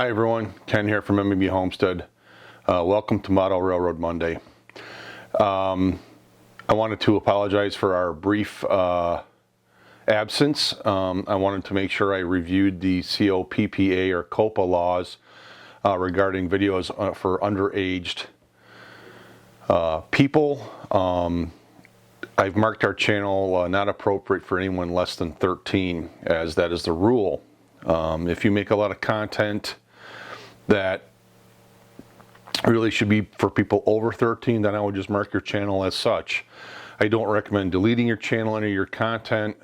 Hi everyone, Ken here from MB Homestead. Welcome to Model Railroad Monday. I wanted to apologize for our brief absence. I wanted to make sure I reviewed the COPPA or COPA laws regarding videos for underaged people. I've marked our channel not appropriate for anyone less than 13, as that is the rule. If you make a lot of content that really should be for people over 13, then I would just mark your channel as such. I don't recommend deleting your channel, any of your content.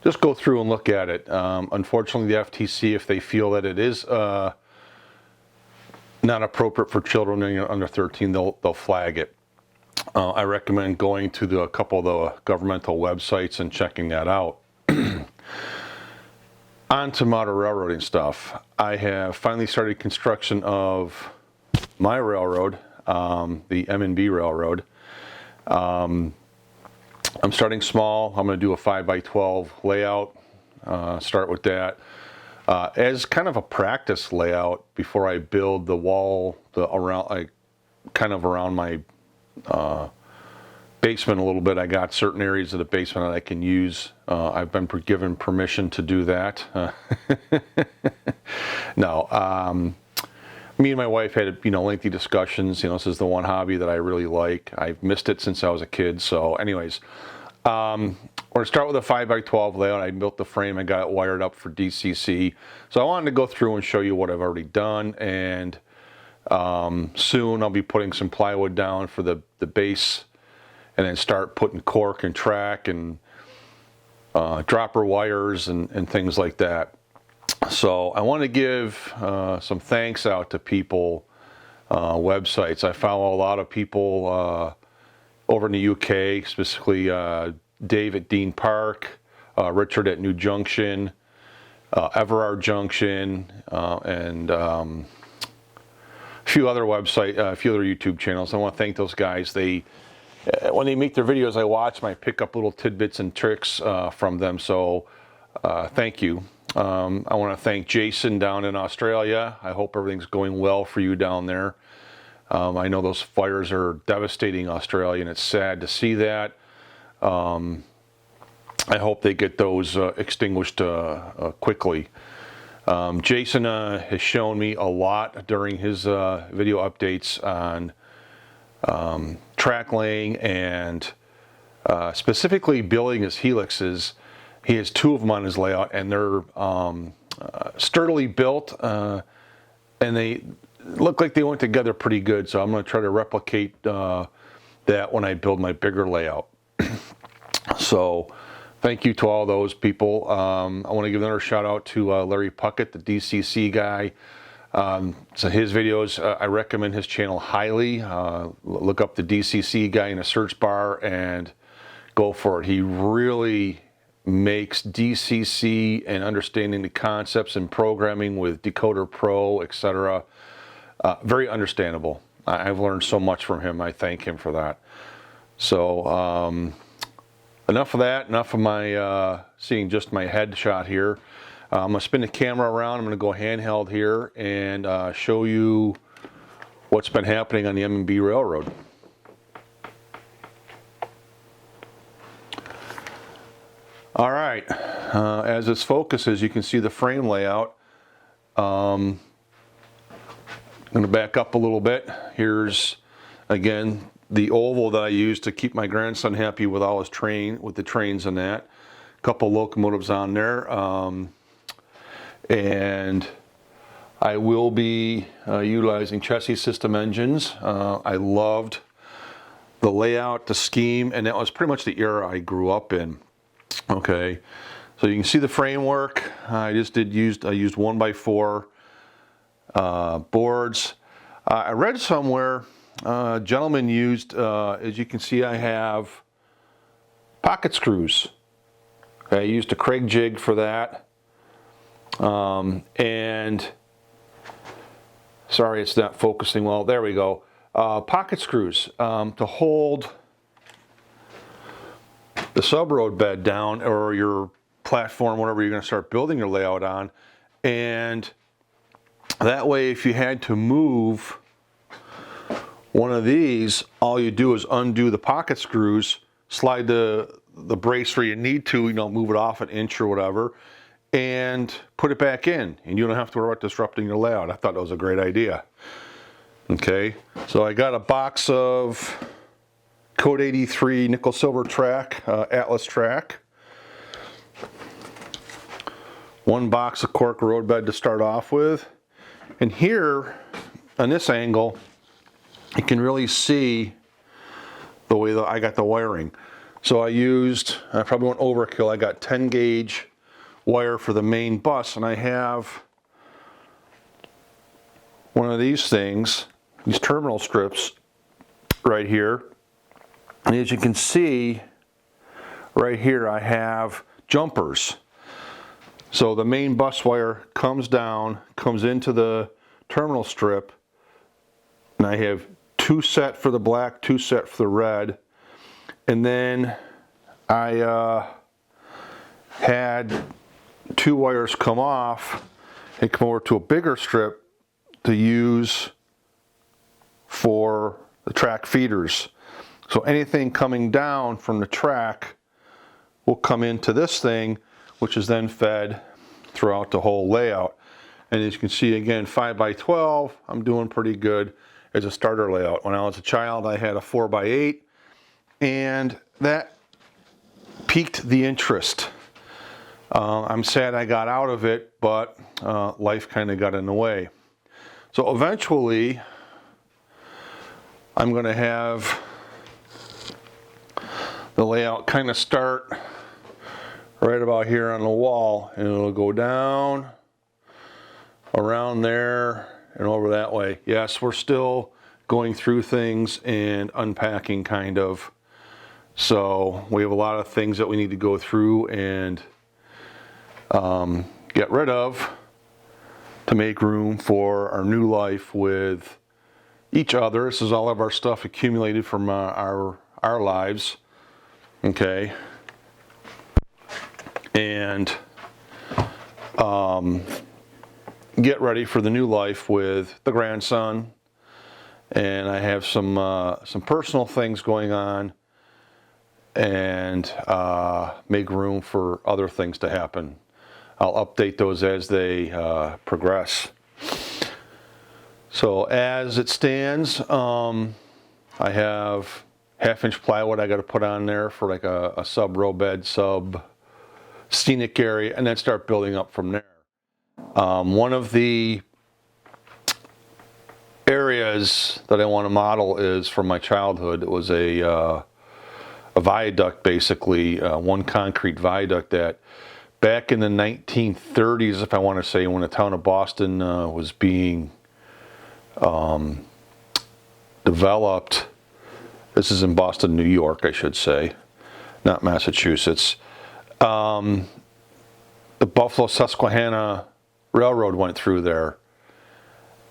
Just go through and look at it. Unfortunately, the FTC, if they feel that it is not appropriate for children under 13, they'll flag it. I recommend going to a couple of the governmental websites and checking that out. On to model railroading stuff. I have finally started construction of my railroad, the M&B railroad. I'm starting small. I'm going to do a 5x12 layout, start with that. As kind of a practice layout before I build the wall around my basement a little bit. I got certain areas of the basement that I can use. I've been given permission to do that. No, me and my wife had lengthy discussions. This is the one hobby that I really like. I've missed it since I was a kid. So, anyways, we're gonna start with a 5x12 layout. I built the frame. I got it wired up for DCC. So I wanted to go through and show you what I've already done. And soon I'll be putting some plywood down for the base, and then start putting cork and track and dropper wires and things like that. So I want to give some thanks out to people, websites. I follow a lot of people over in the UK, specifically Dave at Dean Park, Richard at New Junction, Everard Junction, and a few other YouTube channels. I want to thank those guys. When they make their videos, I watch them. I pick up little tidbits and tricks from them. So thank you. I want to thank Jason down in Australia. I hope everything's going well for you down there. I know those fires are devastating Australia, and it's sad to see that. I hope they get those extinguished quickly. Jason has shown me a lot during his video updates on track laying and specifically building his helixes. He has two of them on his layout, and they're sturdily built, and they look like they went together pretty good. So I'm going to try to replicate that when I build my bigger layout. So thank you to all those people. I want to give another shout out to Larry Puckett, the DCC guy. So his videos, I recommend his channel highly. Look up the DCC guy in a search bar and go for it. He really makes DCC and understanding the concepts and programming with Decoder Pro, etc. Very understandable. I've learned so much from him. I thank him for that. So enough of that. Enough of my seeing just my head shot here. I'm going to spin the camera around. I'm going to go handheld here and show you what's been happening on the M&B Railroad. All right, as this focuses, you can see the frame layout. I'm going to back up a little bit. Here's, again, the oval that I use to keep my grandson happy with all his with the trains and that. A couple locomotives on there. And I will be utilizing chassis system engines. I loved the layout, the scheme, and that was pretty much the era I grew up in. Okay, so you can see the framework. I used 1x4 boards. I read somewhere a gentleman used, as you can see, I have pocket screws. Okay, I used a Craig jig for that. And sorry, it's not focusing well. There we go. Pocket screws to hold the sub-road bed down, or your platform, whatever you're going to start building your layout on, And that way, if you had to move one of these, all you do is undo the pocket screws, slide the brace where you need to, move it off an inch or whatever, and put it back in. And you don't have to worry about disrupting your layout. I thought that was a great idea. Okay, so I got a box of Code 83 nickel silver track, Atlas track. One box of cork road bed to start off with. And here, on this angle, you can really see the way that I got the wiring. So I probably went overkill. I got 10 gauge wire for the main bus, and I have one of these things, these terminal strips right here. And as you can see, right here I have jumpers. So the main bus wire comes down, comes into the terminal strip, and I have 2 set for the black, 2 set for the red. And then I had 2 wires come off and come over to a bigger strip to use for the track feeders. So anything coming down from the track will come into this thing, which is then fed throughout the whole layout. And as you can see, again, 5x12, I'm doing pretty good as a starter layout. When I was a child, I had a 4x8, and that piqued the interest. I'm sad I got out of it, but life kind of got in the way. So eventually, I'm going to have the layout kind of start right about here on the wall, and it'll go down around there and over that way. Yes, we're still going through things and unpacking, kind of. So we have a lot of things that we need to go through and get rid of to make room for our new life with each other. This is all of our stuff accumulated from our lives. Okay. And get ready for the new life with the grandson. And I have some personal things going on, and make room for other things to happen. I'll update those as they progress. So as it stands, I have 1/2-inch plywood I got to put on there for like a sub row bed, sub scenic area, and then start building up from there. One of the areas that I want to model is from my childhood. It was a viaduct, basically, one concrete viaduct that back in the 1930s, if I want to say, when the town of Boston was being developed. This is in Boston, New York, I should say, not Massachusetts. The Buffalo Susquehanna Railroad went through there.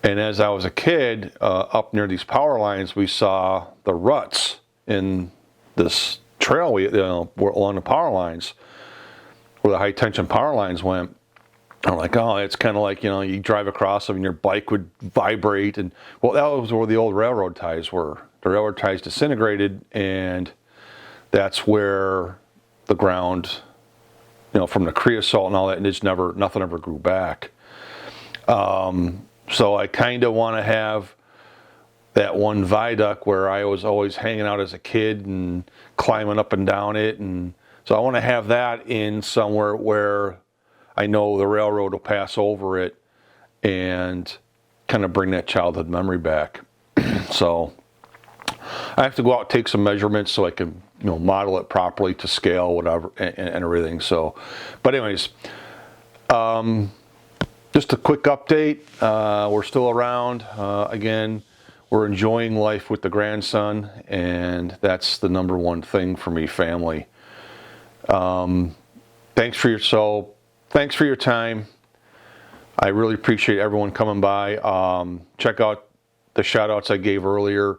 And as I was a kid, up near these power lines, we saw the ruts in this trail along the power lines, where the high tension power lines went. I'm like, oh, it's kind of like, you drive across them and your bike would vibrate. And well, that was where the old railroad ties were. The railroad ties disintegrated, and that's where the ground, from the creosote and all that, and nothing ever grew back. So I kind of want to have that one viaduct where I was always hanging out as a kid and climbing up and down it. And so I want to have that in somewhere where I know the railroad will pass over it and kind of bring that childhood memory back. So I have to go out and take some measurements so I can, model it properly to scale, whatever, and everything. So, but anyways, just a quick update. We're still around. Again, we're enjoying life with the grandson, and that's the number one thing for me, family. Thanks for your time. I really appreciate everyone coming by. Check out the shout outs I gave earlier.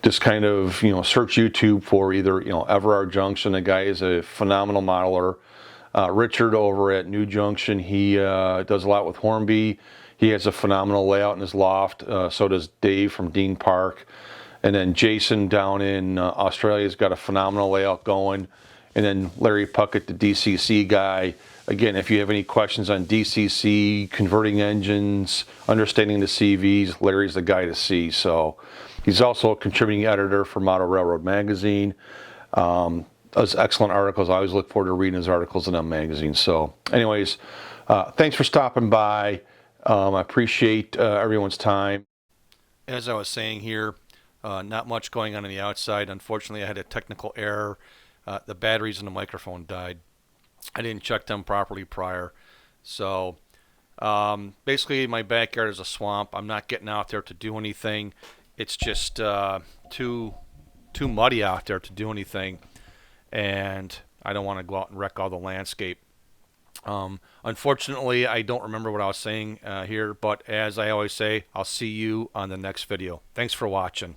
Just kind of, search YouTube for either, Everard Junction. The guy is a phenomenal modeler. Richard over at New Junction, he does a lot with Hornby. He has a phenomenal layout in his loft. So does Dave from Dean Park. And then Jason down in Australia has got a phenomenal layout going. And then Larry Puckett, the DCC guy. Again, if you have any questions on DCC, converting engines, understanding the CVs, Larry's the guy to see. So he's also a contributing editor for Model Railroad Magazine. Does excellent articles. I always look forward to reading his articles in that magazine. So anyways, thanks for stopping by. I appreciate everyone's time. As I was saying here, not much going on the outside. Unfortunately, I had a technical error. The batteries in the microphone died. I didn't check them properly prior. So basically, my backyard is a swamp. I'm not getting out there to do anything. It's just too muddy out there to do anything. And I don't want to go out and wreck all the landscape. Unfortunately, I don't remember what I was saying here, but as I always say, I'll see you on the next video. Thanks for watching.